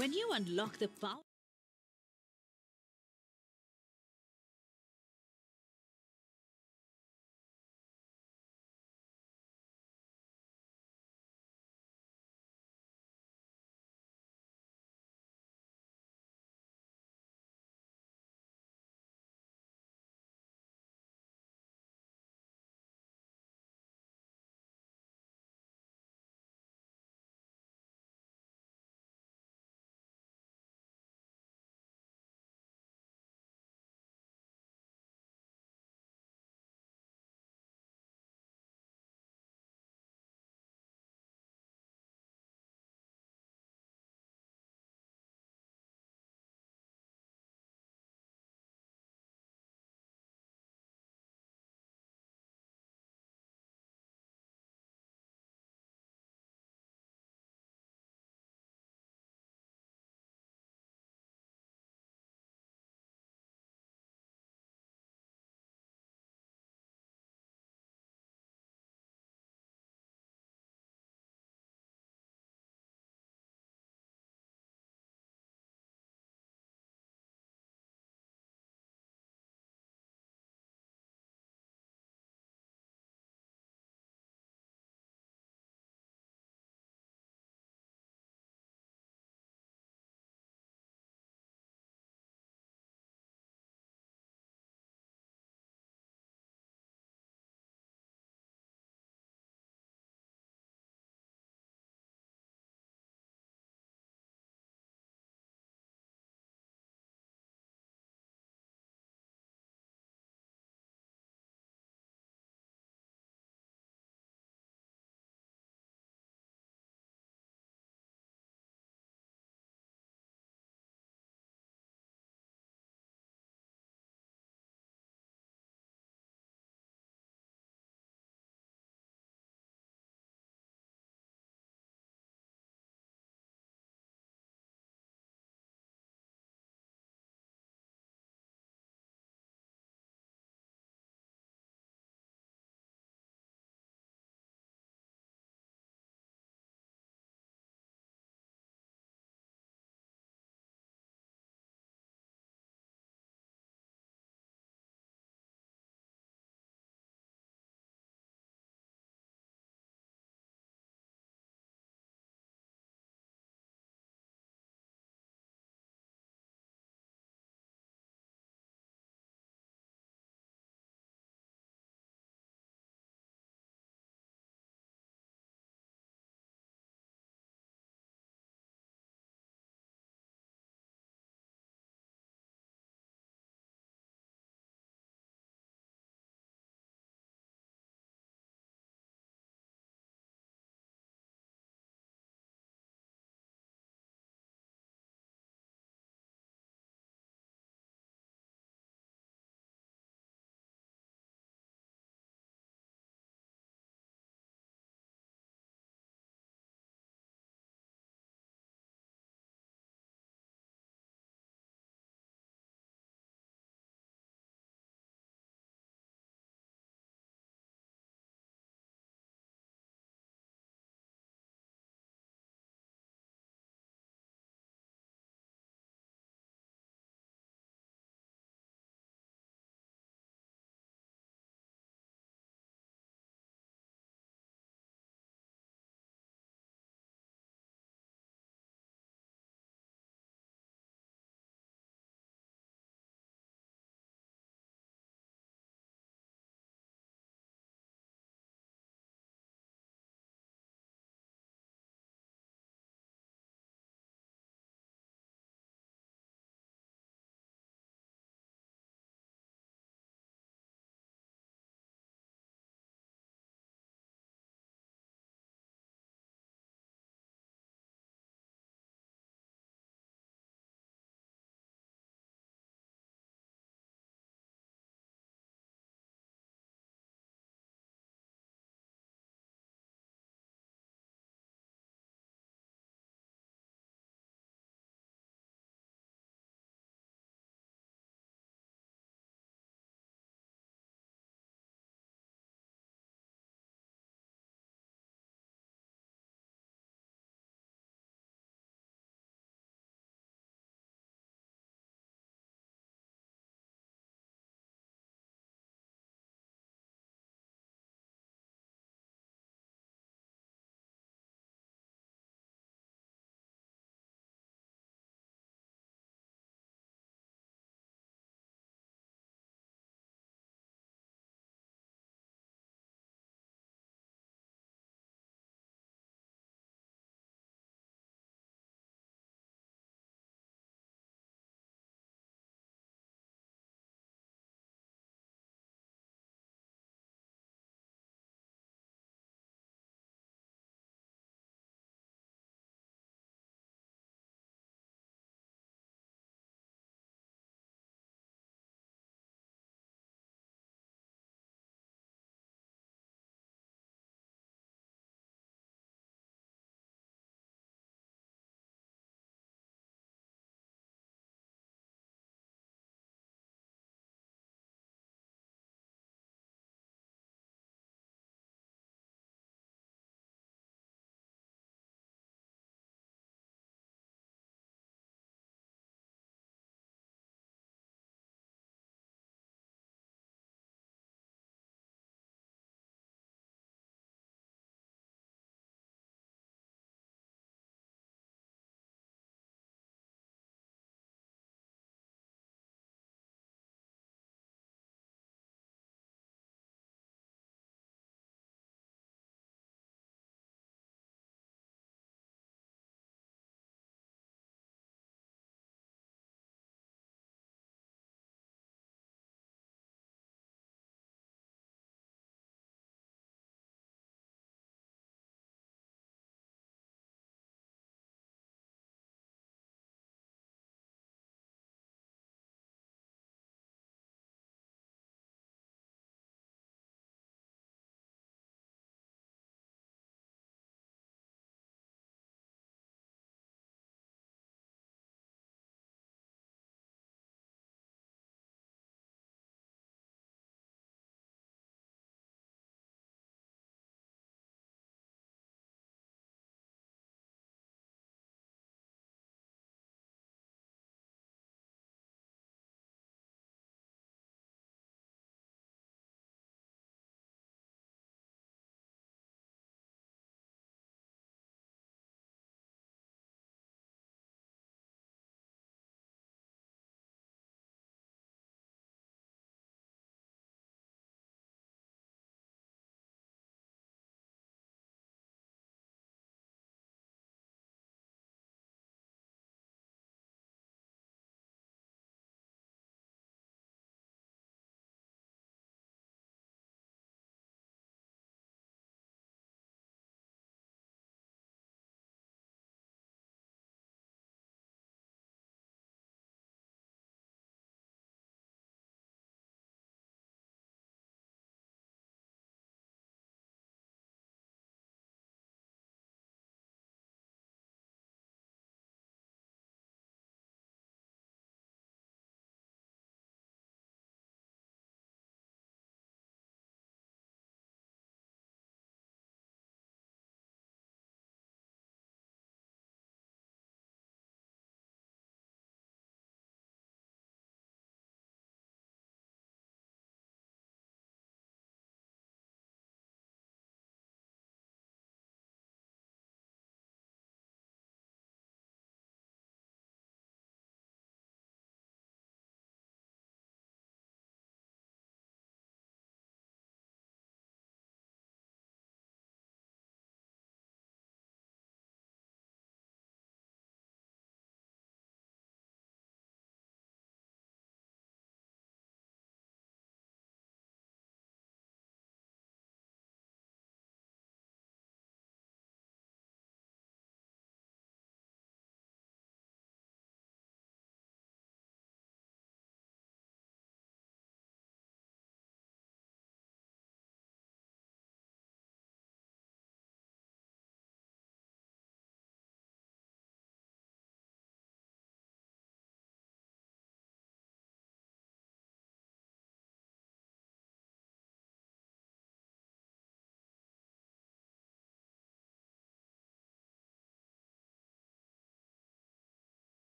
When you unlock the power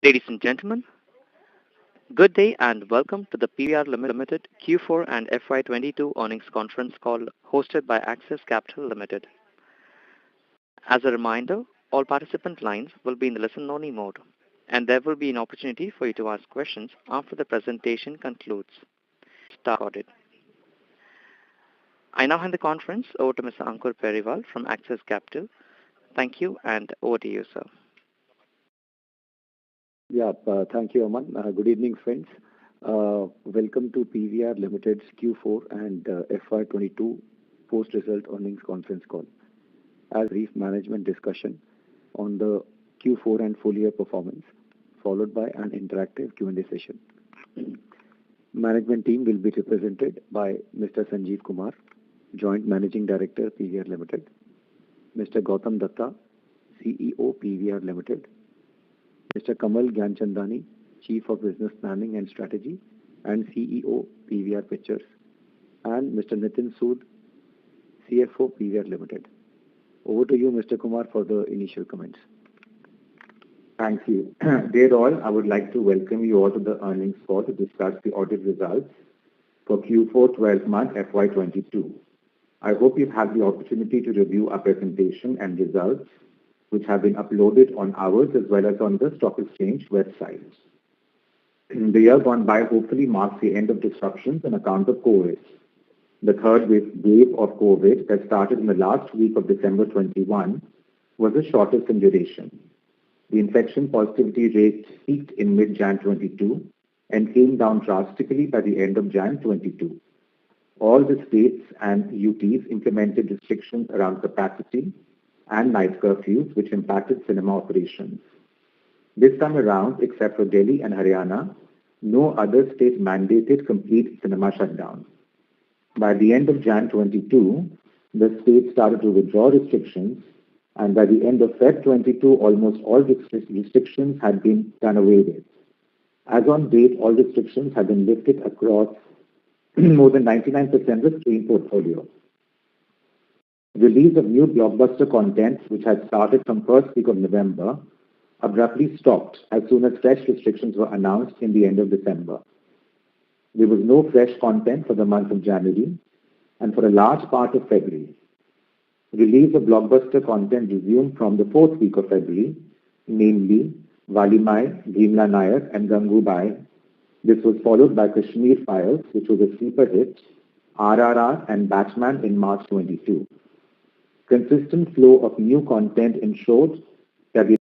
Ladies and gentlemen, good day and welcome to the PVR Limited Q4 and FY22 earnings conference call hosted by Axis Capital Limited. As a reminder, all participant lines will be in the listen-only mode, and there will be an opportunity for you to ask questions after the presentation concludes. Started. I now hand the conference over to Mr. Ankur Periwal from Axis Capital. Thank you, and over to you, sir. Thank you, Aman. Good evening, friends. Welcome to PVR Limited's Q4 and FY22 post-result earnings conference call. As brief management discussion on the Q4 and full year performance, followed by an interactive Q&A session. Management team will be represented by Mr. Sanjeev Kumar, Joint Managing Director, PVR Limited, Mr. Gautam Datta, CEO, PVR Limited, Mr. Kamal Gyanchandani, Chief of Business Planning and Strategy and CEO, PVR Pictures, and Mr. Nitin Sood, CFO, PVR Limited. Over to you, Mr. Kumar, for the initial comments. Thank you. Dear all, I would like to welcome you all to the earnings call to discuss the audit results for Q4 12-month FY22. I hope you've had the opportunity to review our presentation and results, which have been uploaded on ours as well as on the Stock Exchange website. The year gone by hopefully marks the end of disruptions on account of COVID. The third wave of COVID that started in the last week of December 21 was the shortest in duration. The infection positivity rate peaked in mid-Jan 22 and came down drastically by the end of Jan 22. All the states and UTs implemented restrictions around capacity and night curfews, which impacted cinema operations. This time around, except for Delhi and Haryana, no other state mandated complete cinema shutdown. By the end of Jan 22, the state started to withdraw restrictions, and by the end of Feb 22, almost all restrictions had been done away with. As on date, all restrictions have been lifted across more than 99% of the screen portfolio. Release of new blockbuster content, which had started from first week of November, abruptly stopped as soon as fresh restrictions were announced in the end of December. There was no fresh content for the month of January and for a large part of February. Release of blockbuster content resumed from the fourth week of February, namely Valimai, Bhimla Nayak and Gangubai. This was followed by Kashmir Files, which was a sleeper hit, RRR and Batman in March 22. Consistent flow of new content ensured that we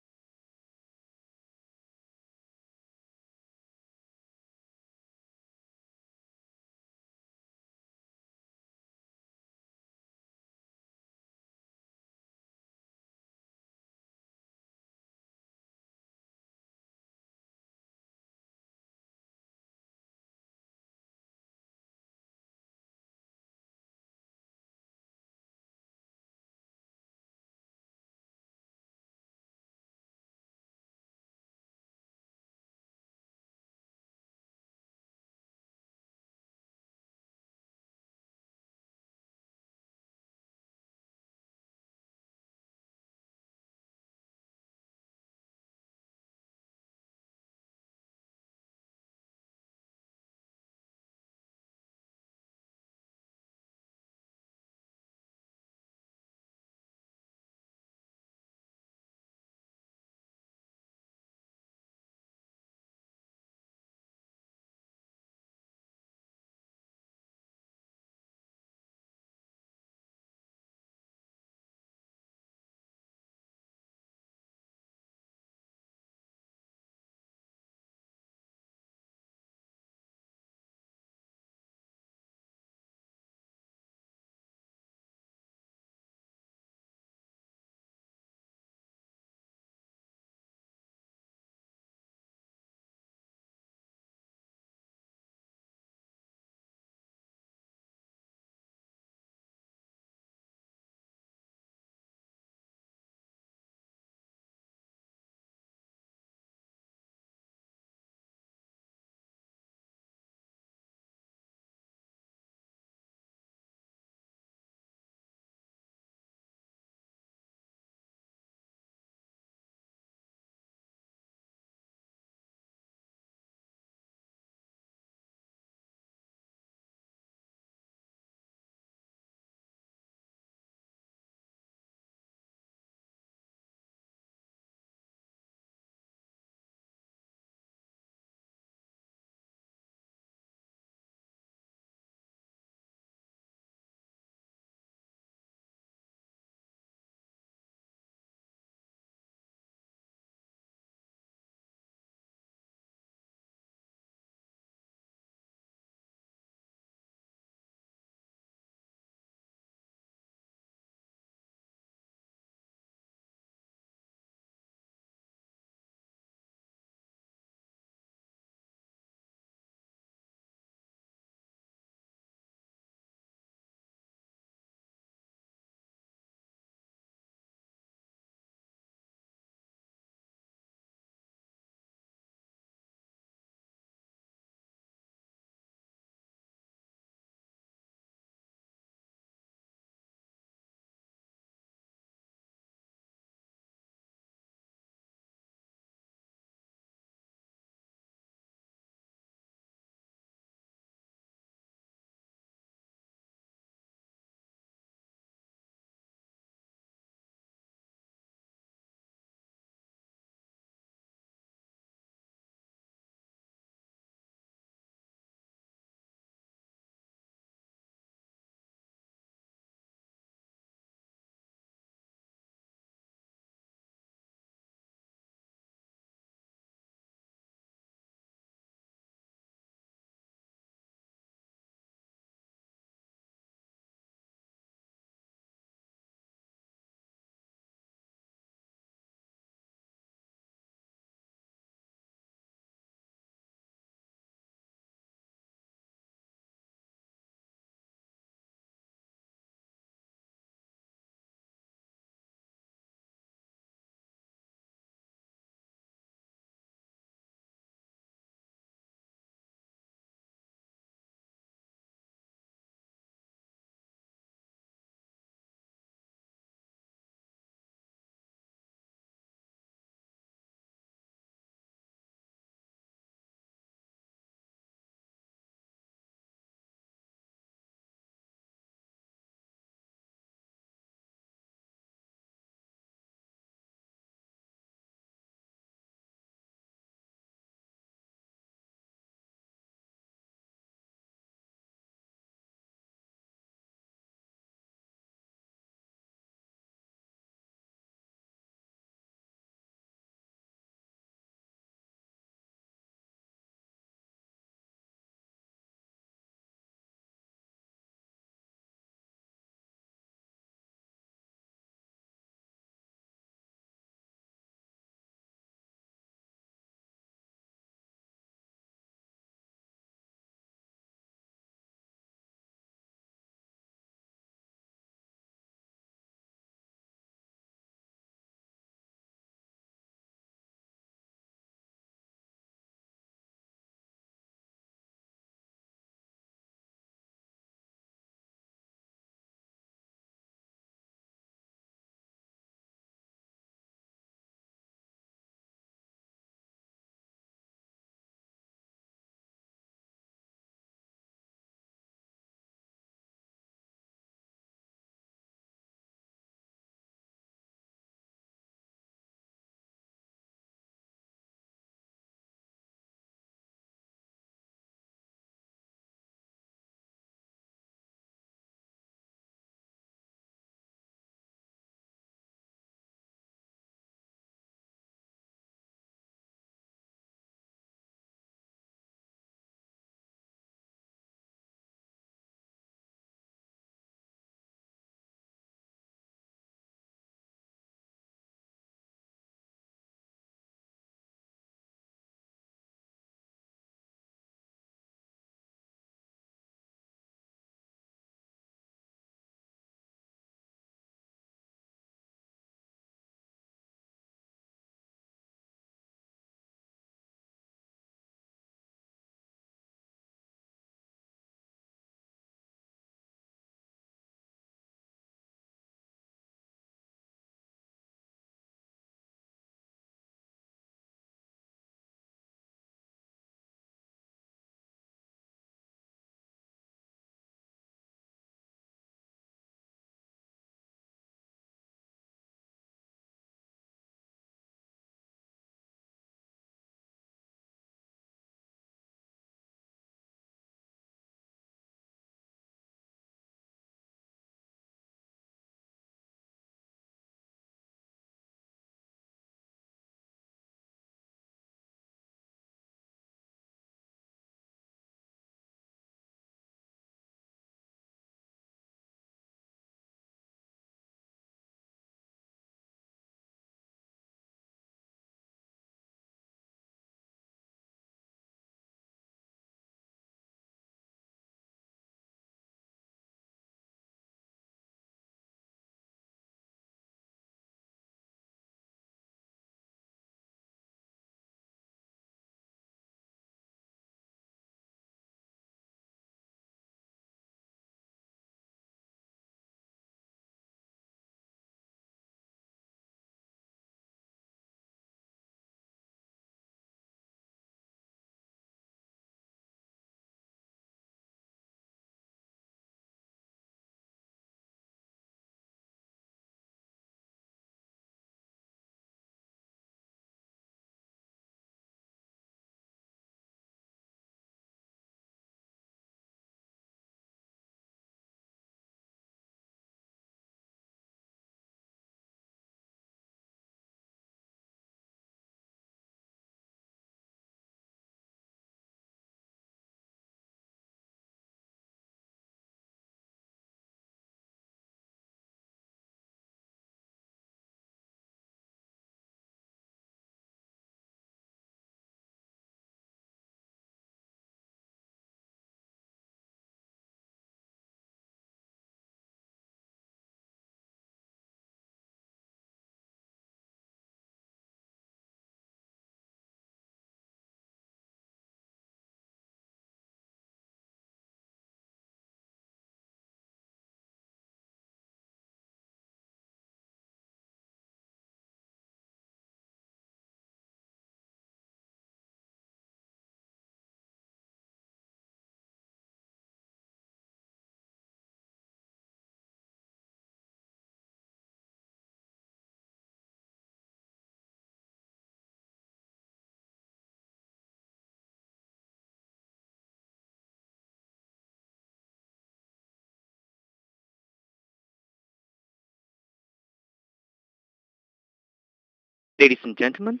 Ladies and gentlemen,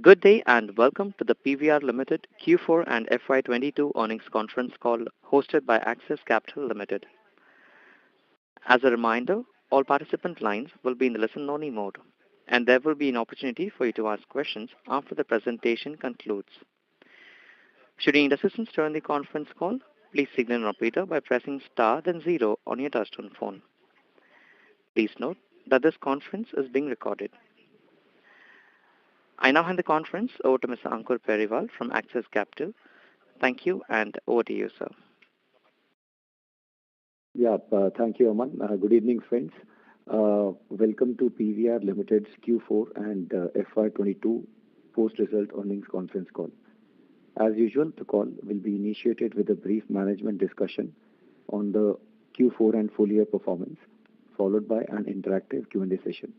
good day and welcome to the PVR Limited Q4 and FY22 earnings conference call hosted by Axis Capital Limited. As a reminder, all participant lines will be in the listen-only mode, and there will be an opportunity for you to ask questions after the presentation concludes. Should you need assistance during the conference call, please signal an operator by pressing star then 0 on your touchtone phone. Please note that this conference is being recorded. I now hand the conference over to Mr. Ankur Periwal from Axis Capital. Thank you, and over to you, sir. Yeah, thank you, Aman. Good evening, friends. Welcome to PVR Limited's Q4 and FY22 post-result earnings conference call. As usual, the call will be initiated with a brief management discussion on the Q4 and full year performance, followed by an interactive Q&A session.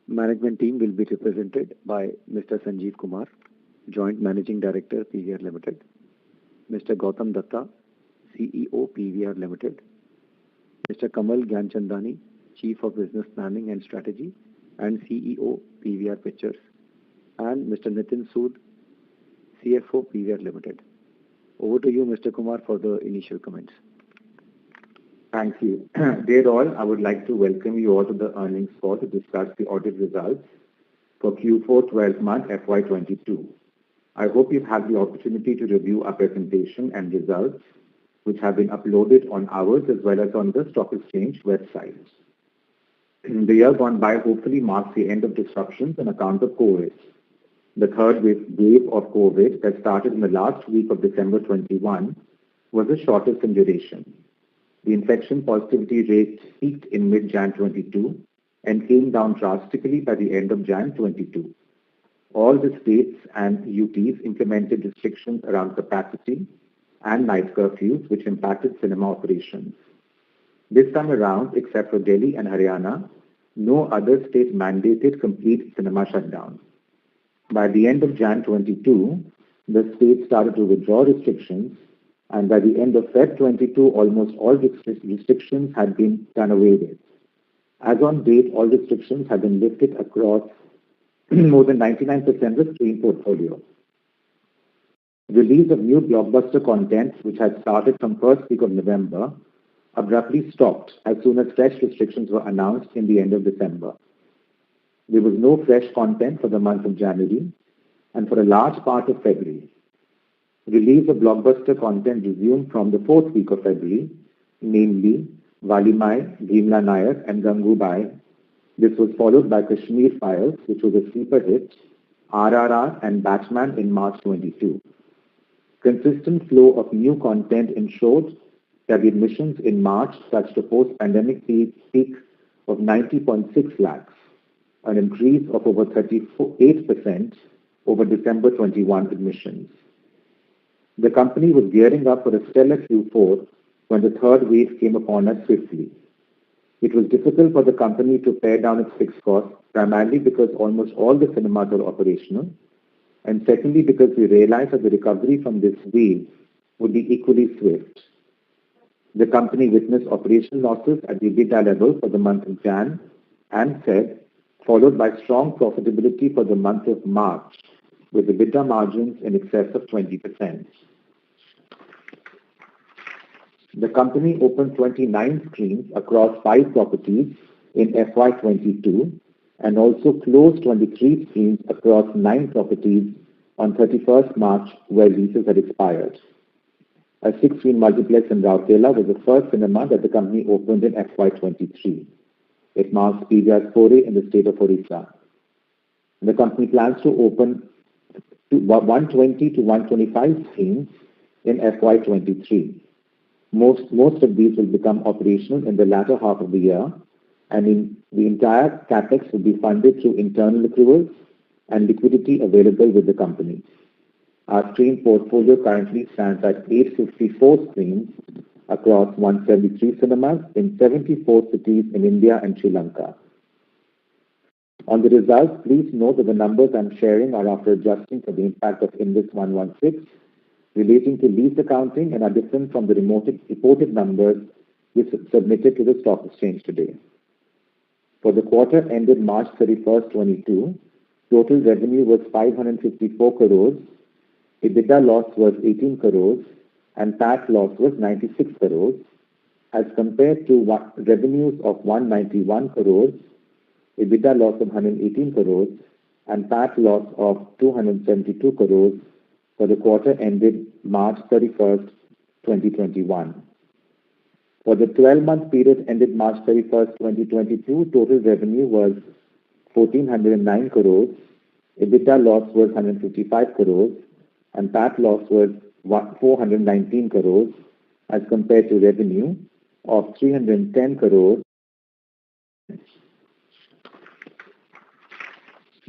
Management team will be represented by Mr. Sanjeev Kumar, Joint Managing Director, PVR Limited, Mr. Gautam Datta, CEO, PVR Limited, Mr. Kamal Gyanchandani, Chief of Business Planning and Strategy and CEO, PVR Pictures, and Mr. Nitin Sood, CFO, PVR Limited. Over to you, Mr. Kumar, for the initial comments. Thank you. Dear all, I would like to welcome you all to the earnings call to discuss the audit results for Q4 12-month FY22. I hope you've had the opportunity to review our presentation and results, which have been uploaded on ours as well as on the Stock Exchange website. The year gone by hopefully marks the end of disruptions on account of COVID. The third wave of COVID that started in the last week of December 21 was the shortest in duration. The infection positivity rate peaked in mid-Jan 22 and came down drastically by the end of Jan 22. All the states and UTs implemented restrictions around capacity and night curfews, which impacted cinema operations. This time around, except for Delhi and Haryana, no other state mandated complete cinema shutdown. By the end of Jan 22, the state started to withdraw restrictions, and by the end of Feb 22, almost all restrictions had been done away with. As on date, all restrictions have been lifted across more than 99% of the screen portfolio. Release of new blockbuster content, which had started from first week of November, abruptly stopped as soon as fresh restrictions were announced in the end of December. There was no fresh content for the month of January and for a large part of February. Release of blockbuster content resumed from the fourth week of February, namely Valimai, Bhimla Nayak and Gangubai. This was followed by Kashmir Files, which was a sleeper hit, RRR and Batman in March 22. Consistent flow of new content ensured that the admissions in March touched a post-pandemic peak of 90.6 lakhs, an increase of over 38% over December 21 admissions. The company was gearing up for a stellar Q4 when the third wave came upon us swiftly. It was difficult for the company to pare down its fixed costs, primarily because almost all the cinemas were operational, and secondly because we realized that the recovery from this wave would be equally swift. The company witnessed operational losses at the EBITDA level for the month of Jan and Feb, followed by strong profitability for the month of March, with EBITDA margins in excess of 20%. The company opened 29 screens across 5 properties in FY22 and also closed 23 screens across 9 properties on 31st March where leases had expired. A 6-screen multiplex in Rourkela was the first cinema that the company opened in FY23. It marks PVR's foray in the state of Orissa. The company plans to open 120 to 125 screens in FY23. Most of these will become operational in the latter half of the year, and the entire capex will be funded through internal accruals and liquidity available with the company. Our screen portfolio currently stands at 854 screens across 173 cinemas in 74 cities in India and Sri Lanka. On the results, please note that the numbers I'm sharing are after adjusting for the impact of Ind AS 116 relating to lease accounting and are different from the reported numbers which submitted to the stock exchange today. For the quarter ended March 31st, 22, total revenue was 554 crores, EBITDA loss was 18 crores, and PAT loss was 96 crores, as compared to revenues of 191 crores, EBITDA loss of 118 crores, and PAT loss of 272 crores for the quarter ended March 31st, 2021. For the 12-month period ended March 31st, 2022, total revenue was 1,409 crores, EBITDA loss was 155 crores, and PAT loss was 419 crores, as compared to revenue of 310 crores.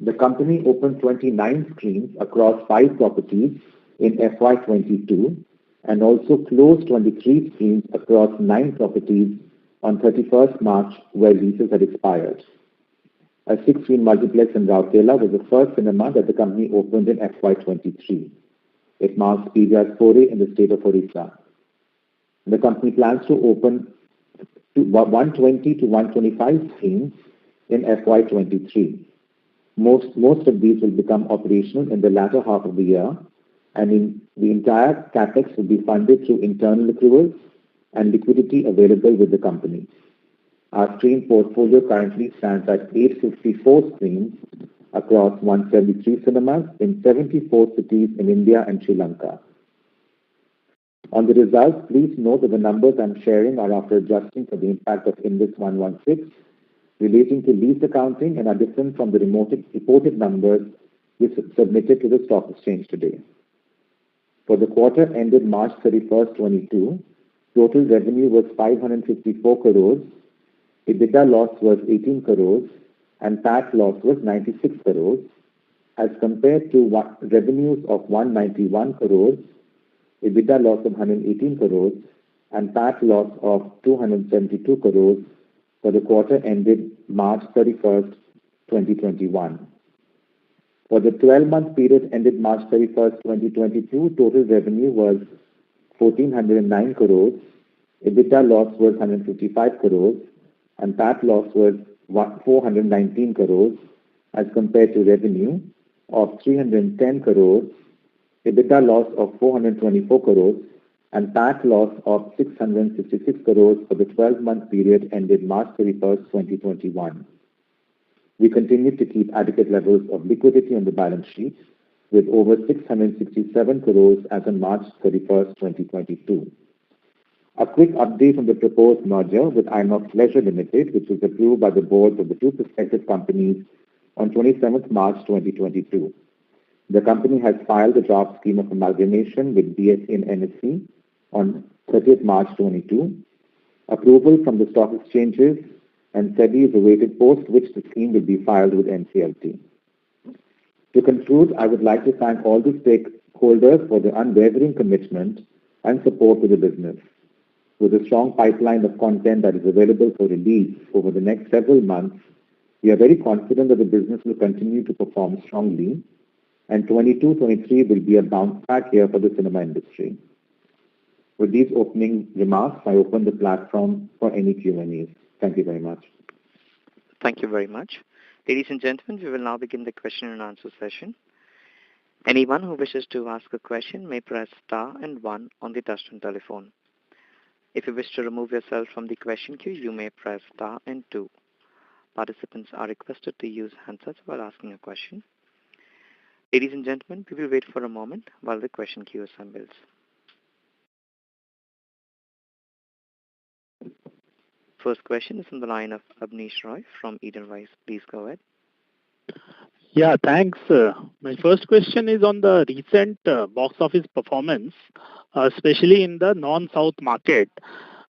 The company opened 29 screens across 5 properties in FY22 and also closed 23 screens across 9 properties on 31st March where leases had expired. A 6-screen multiplex in Rourkela was the first cinema that the company opened in FY23. It marks PVR's foray in the state of Odisha. The company plans to open 120 to 125 screens in FY23. Most of these will become operational in the latter half of the year, and the entire capex will be funded through internal accruals and liquidity available with the company. Our screen portfolio currently stands at 854 screens across 173 cinemas in 74 cities in India and Sri Lanka. On the results, please note that the numbers I'm sharing are after adjusting for the impact of Ind AS 116 relating to lease accounting and are different from the reported numbers which submitted to the stock exchange today. For the quarter ended March 31st, 22, total revenue was 554 crores, EBITDA loss was 18 crores, and PAT loss was 96 crores, as compared to revenues of 191 crores, EBITDA loss of 118 crores, and PAT loss of 272 crores for the quarter ended March 31st, 2021. For the 12-month period ended March 31st, 2022, total revenue was 1,409 crores, EBITDA loss was 155 crores, and PAT loss was 419 crores, as compared to revenue of 310 crores, EBITDA loss of 424 crores, and PAT loss of 666 crores for the 12-month period ended March 31st, 2021. We continue to keep adequate levels of liquidity on the balance sheet with over 667 crores as on March 31st, 2022. A quick update on the proposed merger with Inox Leisure Limited, which was approved by the boards of the two prospective companies on 27th March 2022. The company has filed the draft scheme of amalgamation with BSE and NSE on 30th March 22. Approval from the stock exchanges and SEBI is awaited, post which the scheme will be filed with NCLT. To conclude, I would like to thank all the stakeholders for their unwavering commitment and support to the business. With a strong pipeline of content that is available for release over the next several months, we are very confident that the business will continue to perform strongly, and 22-23 will be a bounce back year for the cinema industry. With these opening remarks, I open the platform for any Q&As. Thank you very much. Thank you very much. Ladies and gentlemen, we will now begin the question and answer session. Anyone who wishes to ask a question may press star and 1 on the touchtone telephone. If you wish to remove yourself from the question queue, you may press star and 2. Participants are requested to use handsets while asking a question. Ladies and gentlemen, we will wait for a moment while the question queue assembles. First question is on the line of Abneesh Roy from Edelweiss. Please go ahead. Yeah, thanks. My first question is on the recent box office performance, especially in the non-South market.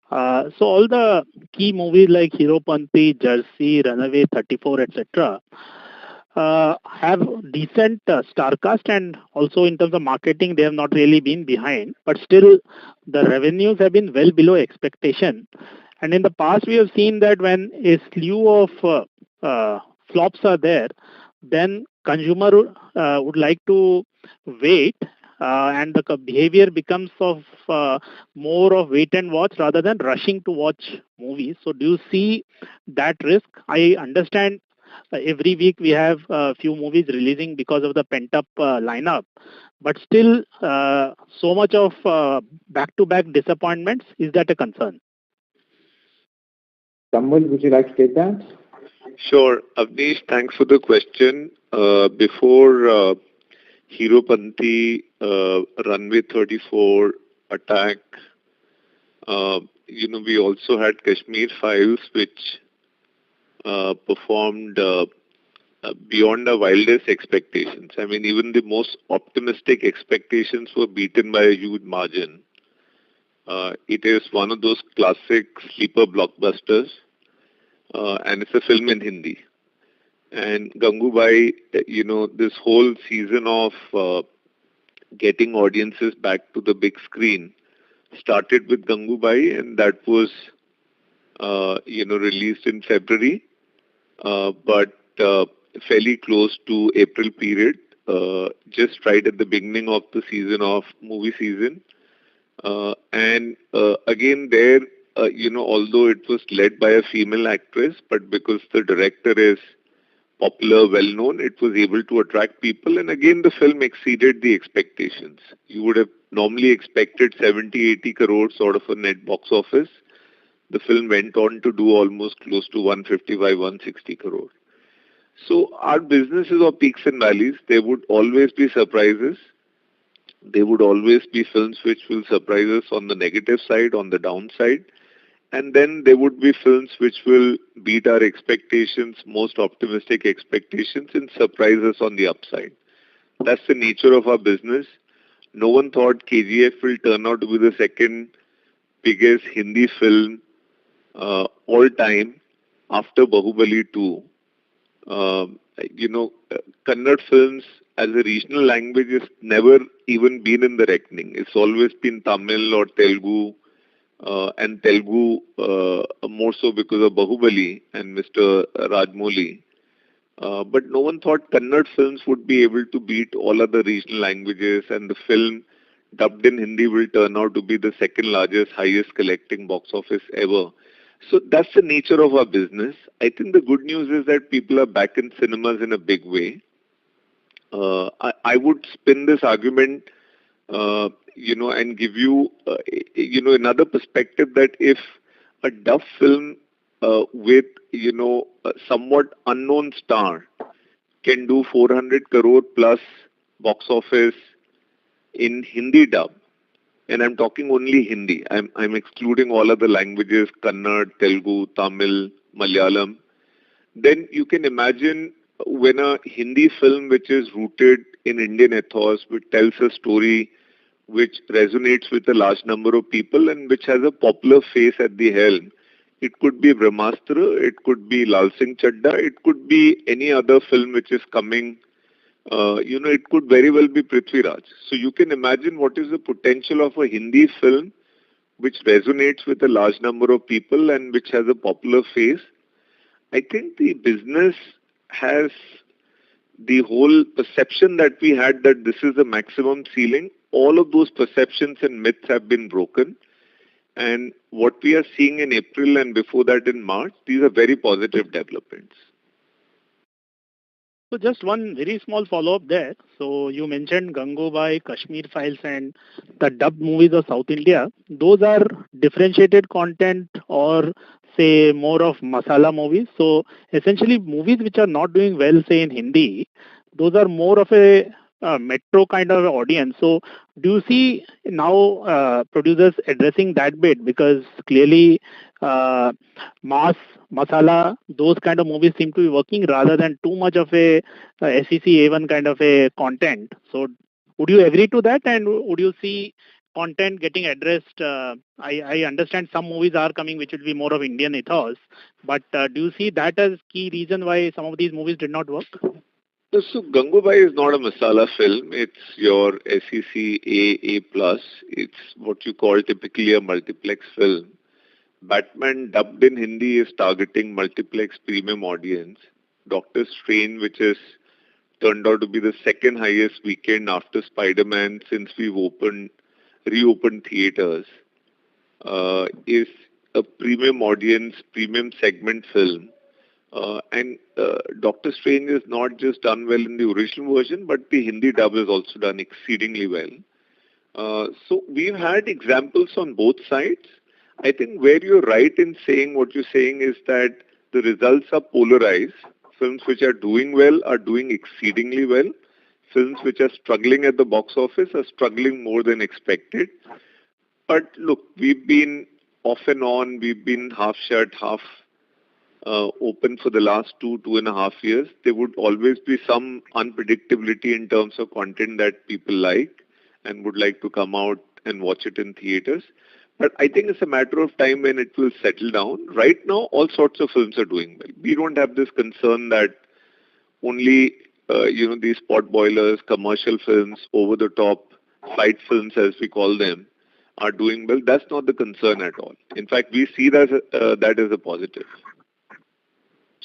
So all the key movies like Heropanti, Jersey, Runaway, 34, etc. Have decent star cast, and also in terms of marketing, they have not really been behind. But still, the revenues have been well below expectation. And in the past, we have seen that when a slew of flops are there, then consumer would like to wait and the behavior becomes of more of wait and watch rather than rushing to watch movies. So do you see that risk? I understand every week we have a few movies releasing because of the pent-up lineup, but still so much of back-to-back disappointments. Is that a concern? Samuel, would you like to take that? Sure. Avnish, thanks for the question. Before Heropanti, Runway 34, Attack, we also had Kashmir Files, which performed beyond our wildest expectations. I mean, even the most optimistic expectations were beaten by a huge margin. It is one of those classic sleeper blockbusters, and it's a film in Hindi. And Gangubai, this whole season of getting audiences back to the big screen started with Gangubai, and that was, released in February, but fairly close to April period, just right at the beginning of the movie season. And again there, although it was led by a female actress, but because the director is popular, well-known, it was able to attract people. And again, the film exceeded the expectations. You would have normally expected 70, 80 crores sort of a net box office. The film went on to do almost close to 155, 160 crore. So our business is of peaks and valleys. There would always be surprises. There would always be films which will surprise us on the negative side, on the downside. And then there would be films which will beat our expectations, most optimistic expectations, and surprise us on the upside. That's the nature of our business. No one thought KGF will turn out to be the second biggest Hindi film all time after Bahubali 2. Kannada films as a regional language has never even been in the reckoning. It's always been Tamil or Telugu, and Telugu more so because of Bahubali and Mr. Rajmouli. But no one thought Kannada films would be able to beat all other regional languages, and the film dubbed in Hindi will turn out to be the second largest, highest collecting box office ever. So that's the nature of our business. I think the good news is that people are back in cinemas in a big way. I would spin this argument, and give you, another perspective that if a dub film with, a somewhat unknown star can do 400 crore plus box office in Hindi dub, and I'm talking only Hindi. I'm excluding all other languages, Kannada, Telugu, Tamil, Malayalam. Then you can imagine when a Hindi film which is rooted in Indian ethos, which tells a story which resonates with a large number of people and which has a popular face at the helm. It could be Brahmastra, it could be Lal Singh Chadda, it could be any other film which is coming. It could very well be Prithviraj. So you can imagine what is the potential of a Hindi film which resonates with a large number of people and which has a popular face. I think the business has the whole perception that we had that this is the maximum ceiling. All of those perceptions and myths have been broken. And what we are seeing in April and before that in March, these are very positive developments. So just one very small follow-up there. So you mentioned Gangubai, Kashmir Files and the dubbed movies of South India. Those are differentiated content or say more of masala movies. So essentially movies which are not doing well say in Hindi, those are more of a metro kind of audience. So do you see now producers addressing that bit? Because clearly mass masala, those kind of movies seem to be working rather than too much of a SEC A1 kind of a content. So would you agree to that, and would you see content getting addressed? I understand some movies are coming which will be more of Indian ethos, but do you see that as key reason why some of these movies did not work? So Gangubai is not a masala film. It's your SEC A+. It's what you call typically a multiplex film. Batman dubbed in Hindi is targeting multiplex premium audience. Doctor Strange, which is turned out to be the second highest weekend after Spider-Man since we've reopened theaters, is a premium audience, premium segment film. And Doctor Strange is not just done well in the original version, but the Hindi dub is also done exceedingly well. So we've had examples on both sides. I think where you're right in saying what you're saying is that the results are polarized. Films which are doing well are doing exceedingly well. Films which are struggling at the box office are struggling more than expected. But look, we've been off and on, we've been half shut, half open for the last 2.5 years. There would always be some unpredictability in terms of content that people like and would like to come out and watch it in theaters. But I think it's a matter of time when it will settle down. Right now, all sorts of films are doing well. We don't have this concern that only, these pot boilers, commercial films, over-the-top fight films, as we call them, are doing well. That's not the concern at all. In fact, we see that as a positive.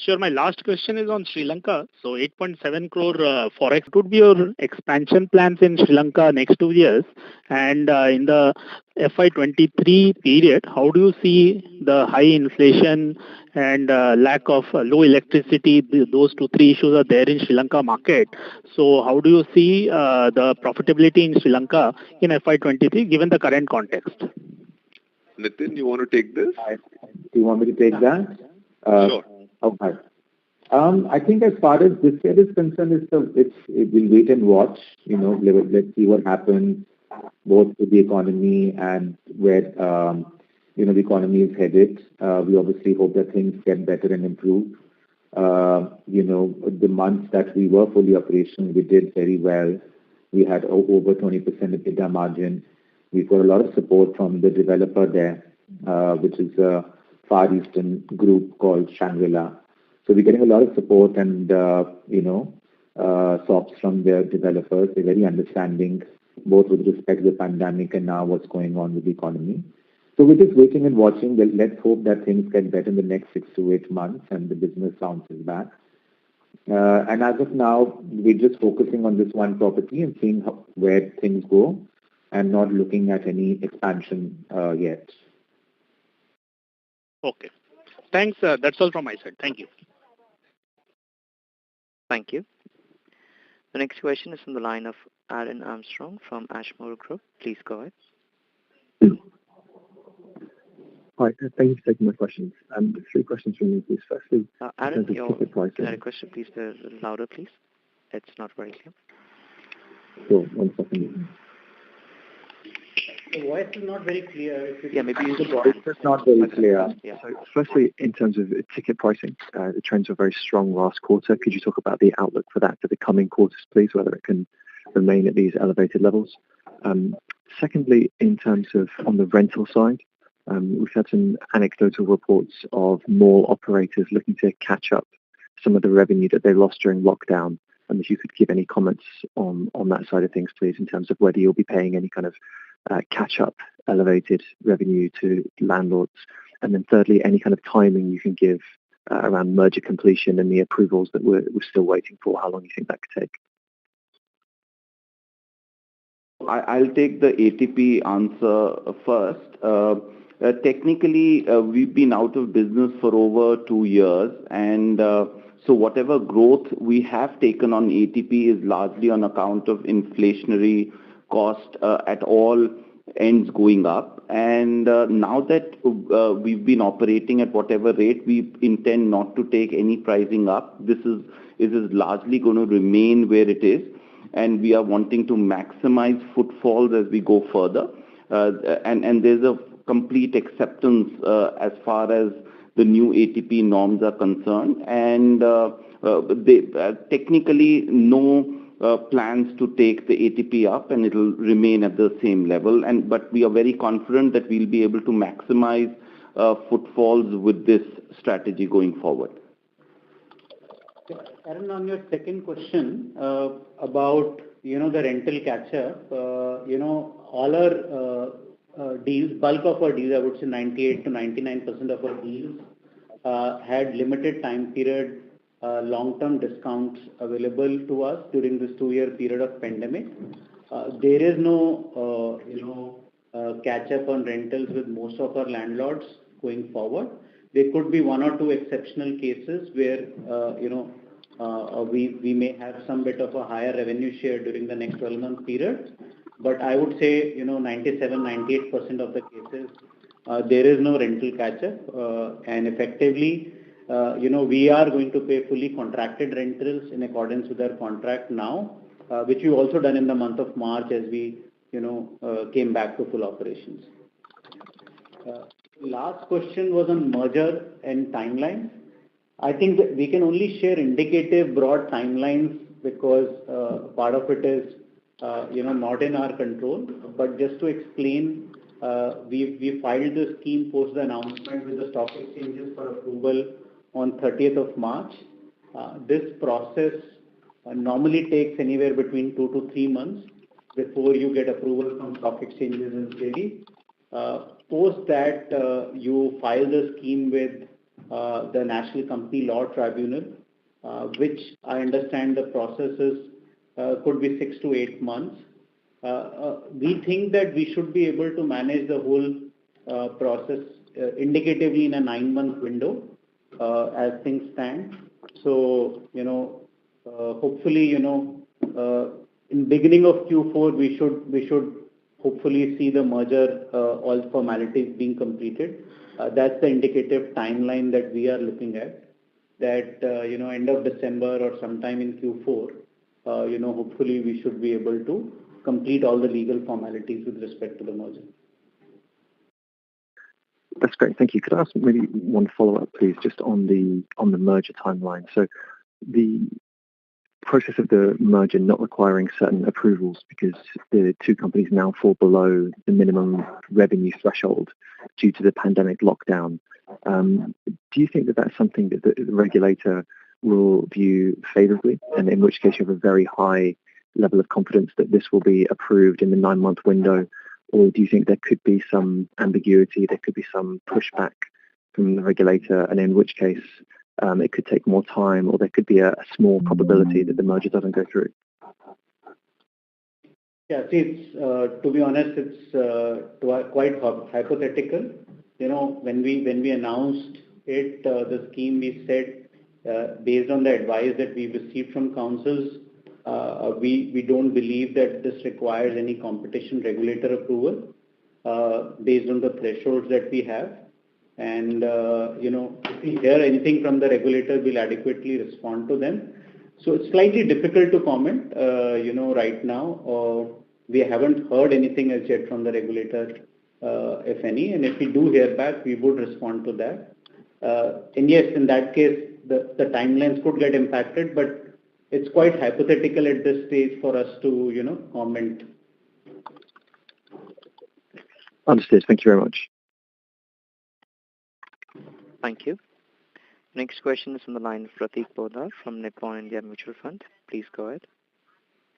Sure. My last question is on Sri Lanka. So 8.7 crore forex. What would be your expansion plans in Sri Lanka next 2 years? And in the FY23 period, how do you see the high inflation and lack of low electricity? Those 2-3 issues are there in Sri Lanka market. So how do you see the profitability in Sri Lanka in FY23 given the current context? Nitin, you want to take this? Do you want me to take that? Sure. Okay. I think as far as this year is concerned, we'll wait and watch. Let's see what happens both with the economy and where the economy is headed. We obviously hope that things get better and improve. The months that we were fully operational, we did very well. We had over 20% EBITDA margin. We've got a lot of support from the developer there, which is a Far Eastern group called Shangri-La. So we're getting a lot of support and, SOPs from their developers. They're very understanding, both with respect to the pandemic and now what's going on with the economy. So we're just waiting and watching. Let's hope that things get better in the next 6 to 8 months and the business bounces back. And as of now, we're just focusing on this one property and seeing where things go and not looking at any expansion yet. Okay. Thanks. That's all from my side. Thank you. Thank you. The next question is from the line of Aaron Armstrong from Ashmore Group. Please go ahead. Hi, thank you for taking my questions. 3 questions from me, please. Firstly, Aaron, can I request you please be a little louder, please? It's not very clear. Sure, 1 second. The voice is not very clear. Maybe use The voice is not very clear. Yeah. So firstly, in terms of ticket pricing, the trends were very strong last quarter. Could you talk about the outlook for that for the coming quarters, please, whether it can remain at these elevated levels? Secondly, in terms of on the rental side, we've had some anecdotal reports of mall operators looking to catch up some of the revenue that they lost during lockdown. And if you could give any comments on that side of things, please, in terms of whether you'll be paying any kind of catch-up elevated revenue to landlords. And then thirdly, any kind of timing you can give around merger completion and the approvals that we're still waiting for, how long you think that could take? I'll take the ATP answer first. Technically, we've been out of business for over 2 years, and so whatever growth we have taken on ATP is largely on account of inflationary cost at all ends going up. And now that we've been operating at whatever rate, we intend not to take any pricing up. This is largely going to remain where it is, and we are wanting to maximize footfalls as we go further. And there's a complete acceptance as far as the new ATP norms are concerned, and technically no plans to take the ATP up, and it'll remain at the same level. But we are very confident that we'll be able to maximize footfalls with this strategy going forward. Aaron, on your second question about the rental catch-up, all our deals, bulk of our deals, I would say 98 to 99% of our deals had limited time period long-term discounts available to us during this 2-year period of pandemic. There is no, catch-up on rentals with most of our landlords going forward. There could be 1 or 2 exceptional cases where, we may have some bit of a higher revenue share during the next 12-month period. But I would say, 97-98% of the cases, there is no rental catch-up, and effectively, we are going to pay fully contracted rentals in accordance with our contract now, which we've also done in the month of March as we, came back to full operations. Last question was on merger and timelines. I think that we can only share indicative broad timelines because part of it is, not in our control. But just to explain, we filed the scheme post the announcement with the stock exchanges for approval on 30th of March. This process normally takes anywhere between 2 to 3 months before you get approval from stock exchanges and SEBI. Post that, you file the scheme with the National Company Law Tribunal, which I understand the processes could be 6 to 8 months. We think that we should be able to manage the whole process indicatively in a 9-month window as things stand. So, hopefully, in beginning of Q4, we should hopefully see the merger, all formalities being completed. That's the indicative timeline that we are looking at. That end of December or sometime in Q4, hopefully we should be able to complete all the legal formalities with respect to the merger. That's great. Thank you. Could I ask maybe one follow-up, please, just on the merger timeline? So the process of the merger not requiring certain approvals because the 2 companies now fall below the minimum revenue threshold due to the pandemic lockdown. Do you think that that's something that the regulator will view favorably, and in which case you have a very high level of confidence that this will be approved in the 9-month window? Or do you think there could be some ambiguity, there could be some pushback from the regulator, and in which case it could take more time, or there could be a small probability that the merger doesn't go through? Yeah, see, it's, to be honest, it's quite hypothetical. When we announced it, the scheme, we said, based on the advice that we received from councils, we don't believe that this requires any competition regulator approval based on the thresholds that we have. And, if we hear anything from the regulator, we'll adequately respond to them. So it's slightly difficult to comment, right now. We haven't heard anything as yet from the regulator, if any. And if we do hear back, we would respond to that. And yes, in that case, the timelines could get impacted, but it's quite hypothetical at this stage for us to, comment. Understood. Thank you very much. Thank you. Next question is from the line of Prateek Poddar from Nippon India Mutual Fund. Please go ahead.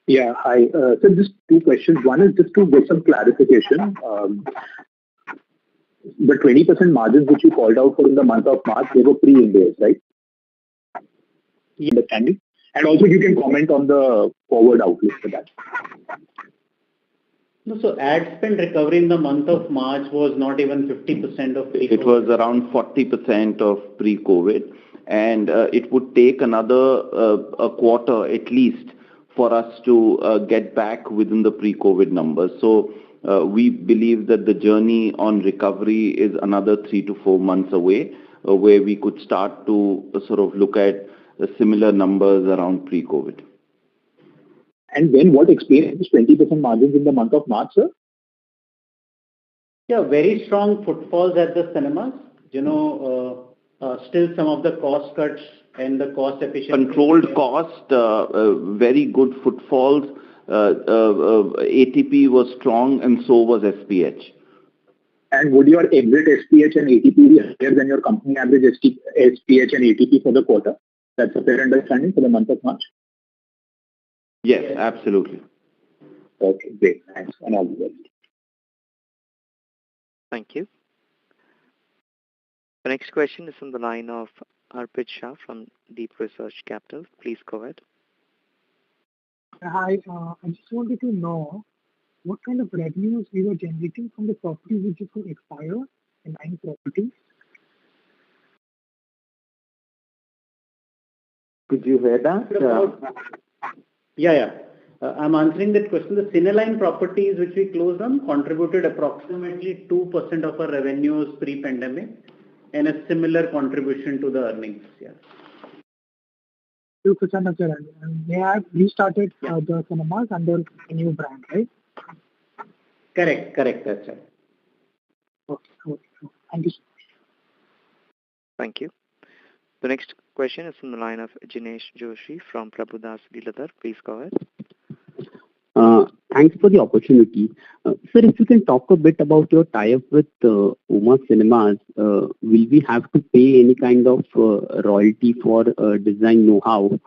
Yeah, hi. So just 2 questions. One is just to get some clarification. The 20% margins which you called out for in the month of March, they were pre-Ind AS, right? Yeah. Understanding. And also you can comment on the forward outlook for that. No, so ad spend recovery in the month of March was not even 50% of pre-COVID. It was around 40% of pre-COVID, and it would take another a quarter at least for us to get back within the pre-COVID numbers. So we believe that the journey on recovery is another 3 to 4 months away, where we could start to sort of look at similar numbers around pre-COVID. And then what explains this 20% margins in the month of March, sir? Yeah, very strong footfalls at the cinemas. Still some of the cost cuts and the cost efficiency. Controlled cost, very good footfalls. ATP was strong and so was SPH. And would your exit SPH and ATP be higher than your company average SPH and ATP for the quarter? That's a fair understanding for the month of March? Yes, absolutely. Okay, great. Thanks. And all the best. Thank you. The next question is from the line of Arpit Shah from Deep Research Capital. Please go ahead. Hi, I just wanted to know what kind of revenues we were generating from the properties which could expire in 9 properties. Could you hear that? Yeah. I'm answering that question. The Cineline properties which we closed on contributed approximately 2% of our revenues pre-pandemic and a similar contribution to the earnings. Yeah. 2% of the revenue. And they have restarted the cinemas under a new brand, right? Correct. That's right. Okay. Thank you. Thank you. The next question is from the line of Jinesh Joshi from Prabhudas Lilladher. Please go ahead. Thanks for the opportunity. Sir, if you can talk a bit about your tie-up with Oma Cinemas, will we have to pay any kind of royalty for design know-how?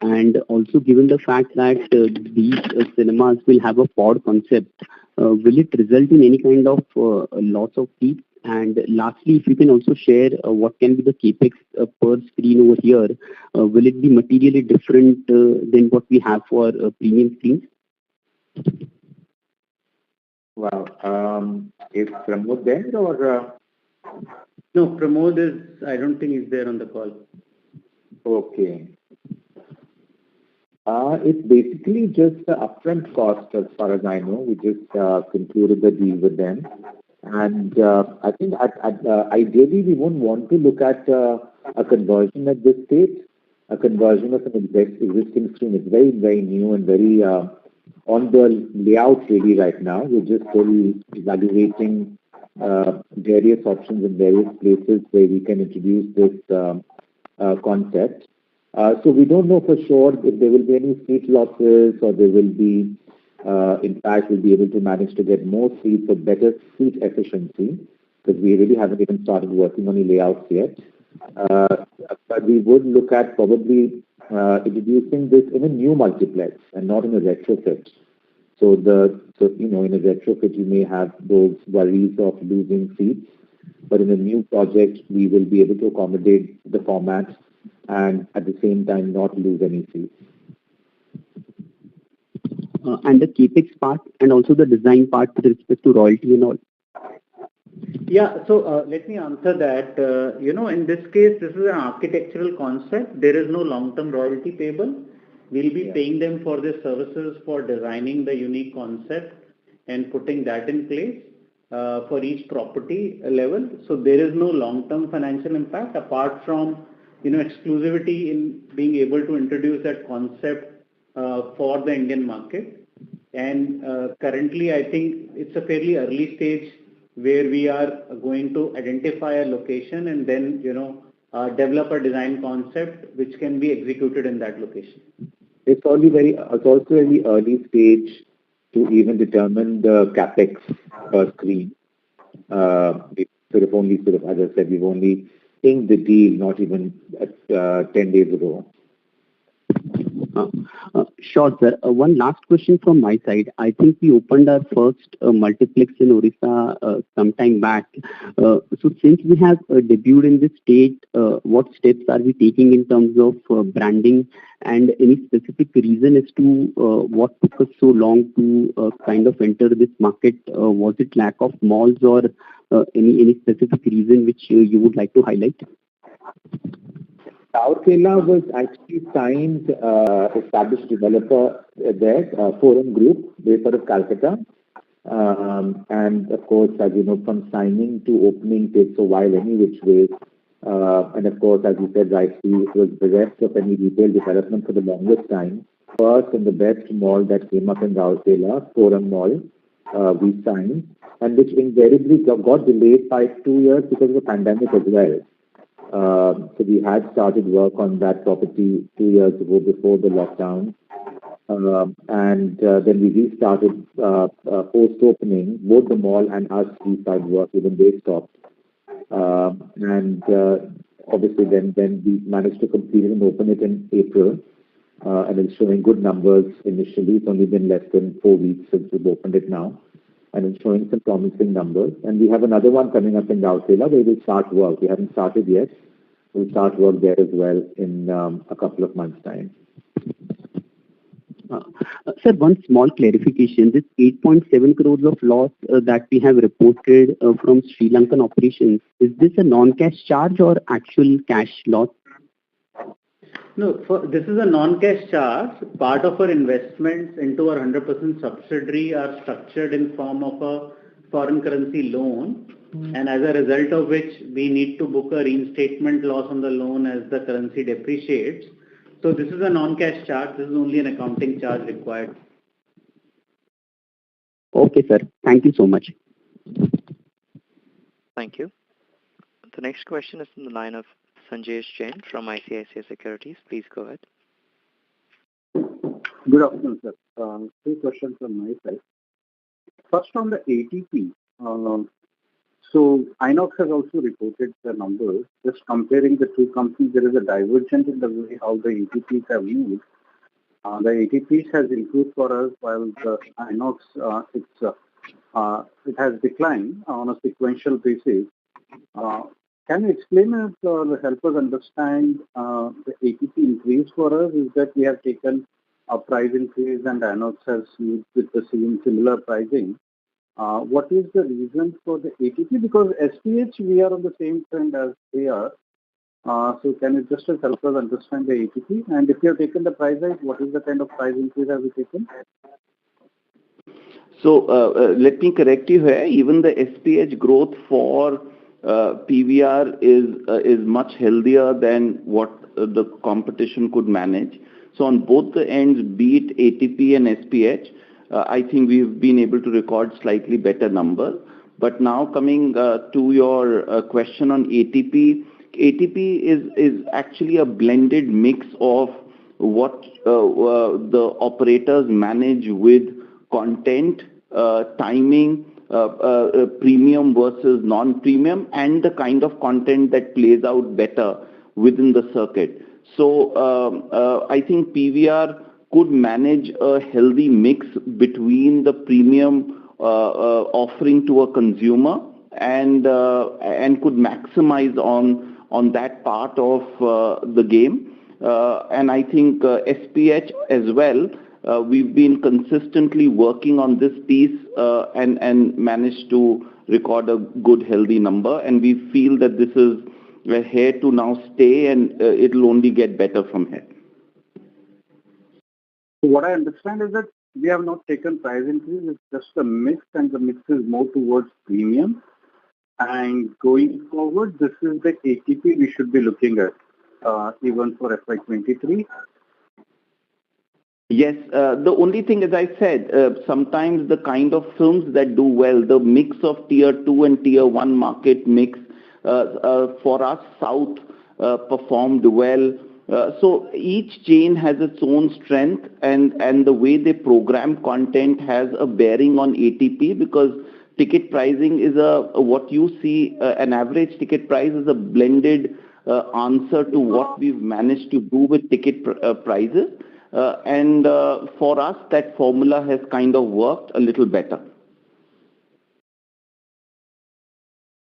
And also given the fact that these cinemas will have a pod concept, will it result in any kind of loss of seats? And lastly, if you can also share what can be the capex per screen over here, will it be materially different than what we have for premium screens? Wow. Is Pramod there or? No, Pramod is, I don't think he's there on the call. Okay. It's basically just the upfront cost as far as I know. We just concluded the deal with them. And I think ideally we won't want to look at a conversion at this stage, a conversion of an existing screen. It's very, very new and very on the layout really right now. We're just still evaluating various options in various places where we can introduce this concept. So we don't know for sure if there will be any seat losses or there will be, in fact, we'll be able to manage to get more seats or better seat efficiency because we really haven't even started working on the layouts yet. But we would look at probably introducing this in a new multiplex and not in a retrofit. So in a retrofit you may have those worries of losing seats, but in a new project we will be able to accommodate the format and at the same time not lose any seats. And the capex part and also the design part with respect to royalty and all. Yeah, so let me answer that. In this case, this is an architectural concept. There is no long-term royalty payable. We'll be paying them for their services for designing the unique concept and putting that in place for each property level. So there is no long-term financial impact apart from exclusivity in being able to introduce that concept for the Indian market. And currently, I think it's a fairly early stage where we are going to identify a location and then, develop a design concept which can be executed in that location. It's also very early stage to even determine the capex per screen. As I said, we've only inked the deal not even 10 days ago. Sure, sir. One last question from my side. I think we opened our first multiplex in Orissa some time back. So since we have debuted in this state, what steps are we taking in terms of branding and any specific reason as to what took us so long to kind of enter this market? Was it lack of malls or any specific reason which you would like to highlight? Raurkela was actually signed established developer there, Forum Group, based out of Calcutta. And of course, as you know, from signing to opening takes a while any which way. And of course, as you said rightly, it was the rest of any retail development for the longest time. First and the best mall that came up in Raurkela, Forum Mall, we signed, and which invariably got delayed by 2 years because of the pandemic as well. So we had started work on that property 2 years ago before the lockdown. And then we restarted post-opening, both the mall and us restarted work, even they stopped. And obviously then we managed to complete it and open it in April. And it's showing good numbers initially. It's only been less than 4 weeks since we've opened it now. And it's showing some promising numbers. And we have another one coming up in Raurkela where we'll start work. We haven't started yet. We'll start work there as well in a couple of months' time. Sir, one small clarification. This 8.7 crores of loss that we have reported from Sri Lankan operations, is this a non-cash charge or actual cash loss? No, this is a non-cash charge. Part of our investments into our 100% subsidiary are structured in form of a foreign currency loan, and as a result of which we need to book a reinstatement loss on the loan as the currency depreciates. So this is a non-cash charge. This is only an accounting charge required. Okay, sir. Thank you so much. Thank you. The next question is from the line of Sanjesh Jain from ICICI Securities. Please go ahead. Good afternoon, sir. Two questions from my side. First, on the ATP. So Inox has also reported the numbers. Just comparing the two companies, there is a divergence in the way how the ATPs have moved. The ATPs has improved for us, while the Inox it has declined on a sequential basis. Can you explain us or help us understand the ATP increase for us? Is that we have taken a price increase and Inox has moved with the similar pricing? What is the reason for the ATP? Because SPH, we are on the same trend as they are. So can you just help us understand the ATP? And if you have taken the price hike, what is the kind of price increase have you taken? So let me correct you here. Even the SPH growth for PVR is much healthier than what the competition could manage. So on both the ends, be it ATP and SPH, I think we've been able to record slightly better numbers. But now coming to your question on ATP, ATP is actually a blended mix of what the operators manage with content, timing, premium versus non-premium, and the kind of content that plays out better within the circuit. So I think PVR could manage a healthy mix between the premium offering to a consumer and could maximize on that part of the game. And I think SPH as well, we've been consistently working on this piece and managed to record a good, healthy number. And we feel that this is here to now stay, and it'll only get better from here. So what I understand is that we have not taken price increase. It's just a mix, and the mix is more towards premium. And going forward, this is the ATP we should be looking at, even for FY23. Yes, the only thing, as I said, sometimes the kind of films that do well, the mix of tier 2 and tier 1 market mix, for us, South performed well. So each chain has its own strength, and the way they program content has a bearing on ATP, because ticket pricing is what you see, an average ticket price is a blended answer to what we've managed to do with ticket prices. And for us, that formula has kind of worked a little better.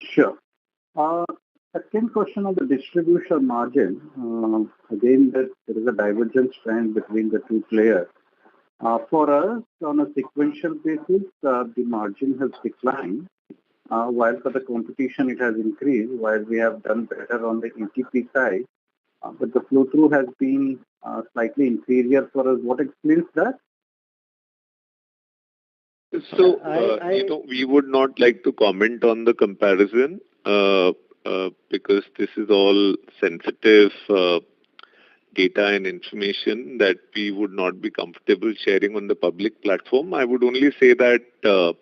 Sure. Second question on the distribution margin. Again, there is a divergence trend between the two players. For us, on a sequential basis, the margin has declined, while for the competition it has increased, while we have done better on the ATP side. But the flow-through has been slightly inferior for us. What explains that? So, we would not like to comment on the comparison because this is all sensitive data and information that we would not be comfortable sharing on the public platform. I would only say that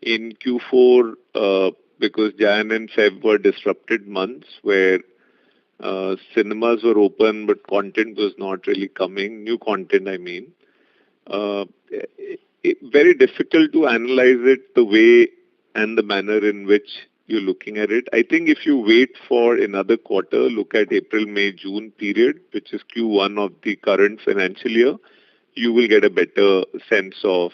in Q4, because Jan and Feb were disrupted months where cinemas were open but content was not really coming, new content I mean, very difficult to analyze it the way and the manner in which you're looking at it. I think if you wait for another quarter, look at April, May, June period, which is Q1 of the current financial year, you will get a better sense of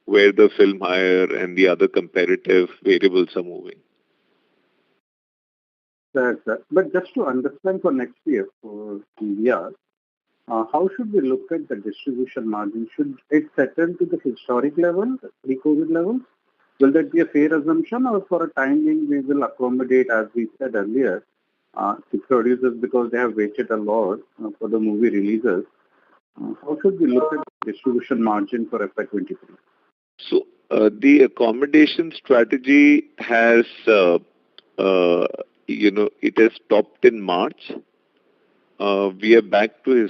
where the film hire and the other comparative variables are moving. But just to understand for next year for PVR, how should we look at the distribution margin? Should it settle to the historic level, pre-COVID levels? Will that be a fair assumption, or for a time being we will accommodate, as we said earlier, to producers because they have waited a lot for the movie releases? How should we look at the distribution margin for FY23? So the accommodation strategy has, it has stopped in March. We are back to